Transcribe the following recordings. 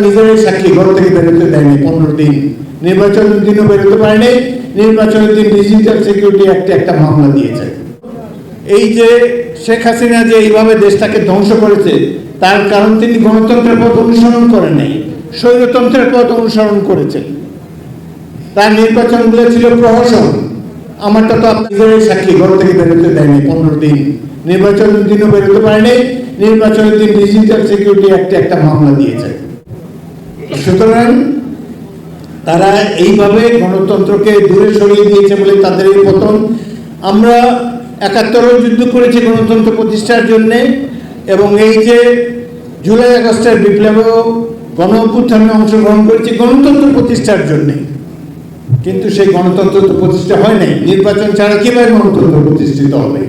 নিজেরাই সাক্ষী, ঘর থেকে বেরোতে দেয়নি 15 দিন, নির্বাচনের দিনও বেরোতে পারেনি। নির্বাচনের দিন ডিজিটাল সিকিউরিটি অ্যাক্টে একটা মামলা দিয়েছে। এই যে শেখ হাসিনা যে এইভাবে দেশটাকে ধ্বংস করেছে, তার কারণ তিনি গণতন্ত্রের পথ অনুসরণ করেন নাই, স্বৈরতন্ত্রের পথ অনুসরণ করেছেন। তার নির্বাচনগুলো ছিল প্রহসন। আমারটা তো আপনি নিজেরাই সাক্ষী, ঘর থেকে বেরোতে দেয়নি 15 দিন, নির্বাচনের দিনও বেরোতে পারেনি। নির্বাচনের দিন ডিজিটাল সিকিউরিটি অ্যাক্টে একটা মামলা দিয়েছে। সুতরাং তারা এইভাবে গণতন্ত্রকে দূরে সরিয়ে দিয়েছে বলে তাদের এই পতন। আমরা ৭১ যুদ্ধ করেছি গণতন্ত্র প্রতিষ্ঠার জন্য, এবং এই যে জুলাই আগস্টের বিপ্লবেও গণ অভ্যুত্থানে অংশগ্রহণ করেছি গণতন্ত্র প্রতিষ্ঠার জন্য। কিন্তু সেই গণতন্ত্র তো প্রতিষ্ঠা হয় নাই। নির্বাচন ছাড়া কিভাবে গণতন্ত্র প্রতিষ্ঠিত হবে?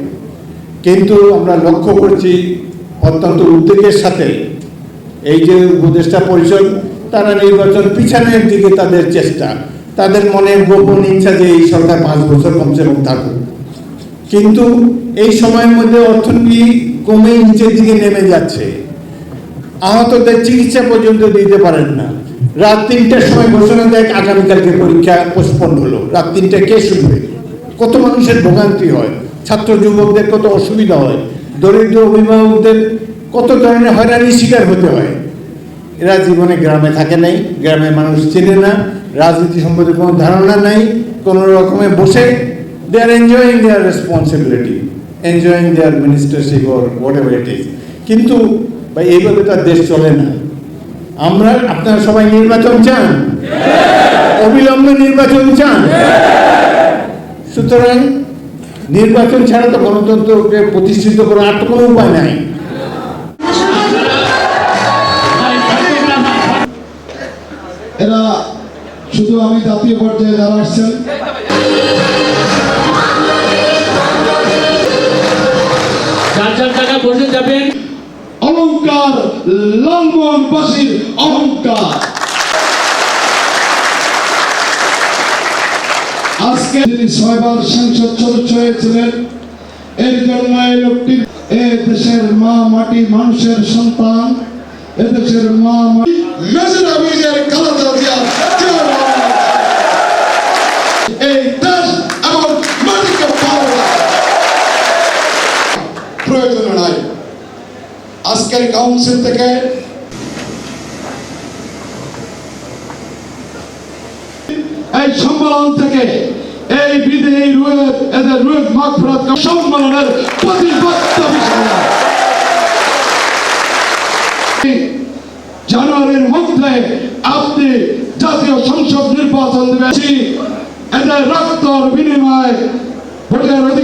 কিন্তু আমরা লক্ষ্য করছি অত্যন্ত উদ্বেগের সাথে এই যে উপদেষ্টা পরিষদ, তারা নির্বাচন পিছানোর দিকে তাদের চেষ্টা, তাদের মনের গোপন ইচ্ছা যে এই সরকার 5 বছর কমসে কম থাকুক। কিন্তু এই সময়ের মধ্যে অর্থনীতি কমে নিচের দিকে নেমে যাচ্ছে, আহতদের চিকিৎসা পর্যন্ত দিতে পারেন না। রাত 3টার সময় ঘোষণা দেয় আগামীকালকে পরীক্ষা পোস্টপন্ড হলো। রাত 3টায় কে শুনবে? কত মানুষের ভোগান্তি হয়, ছাত্র যুবকদের কত অসুবিধা হয়, দরিদ্র অভিভাবকদের কত ধরনের হয়রানির শিকার হতে হয়। এরা জীবনে গ্রামে থাকে নাই, গ্রামের মানুষ চেনে না, রাজনীতি সম্পর্কে কোনো ধারণা নাই। কোনো রকমে বসে they are enjoying their responsibility, enjoying their ministership or whatever it is. কিন্তু ভাই এইভাবে তার দেশ চলে না। আপনারা সবাই নির্বাচন চান, অবিলম্বে নির্বাচন চান। সুতরাং নির্বাচন ছাড়া তো গণতন্ত্রকে প্রতিষ্ঠিত করার আর তো কোনো উপায় নাই। এরা শুধু আমি জাতীয় পর্যায়ে যারা আসছেন, বসে যাবেন। অহংকার, লালমোহনবাসীর অহংকার। আজকে তিনি 6 বার সংসদ সদস্য হয়েছিলেন। এর জন্য এই লোকটি এ দেশের মা মাটি, মানুষের সন্তান, এদেশের মা মাটি মেজরাবিজের কালাদা দিয়া এই দেশ এবং মাটিকে পাওয়া প্রয়োজন নাই। আজকের কাউন্সিল থেকে এই সম্মেলন থেকে এই বিদেয়ী রুয়েত, এদের রুয়েত মাগফিরাত সম্মেলনের প্রতিবদ্ধ বিষয় জানুয়ারির মধ্যে আপনি জাতীয় সংসদ নির্বাচন দেবেন। এদের রক্তর বিনিময়ে ভোটের অধিকার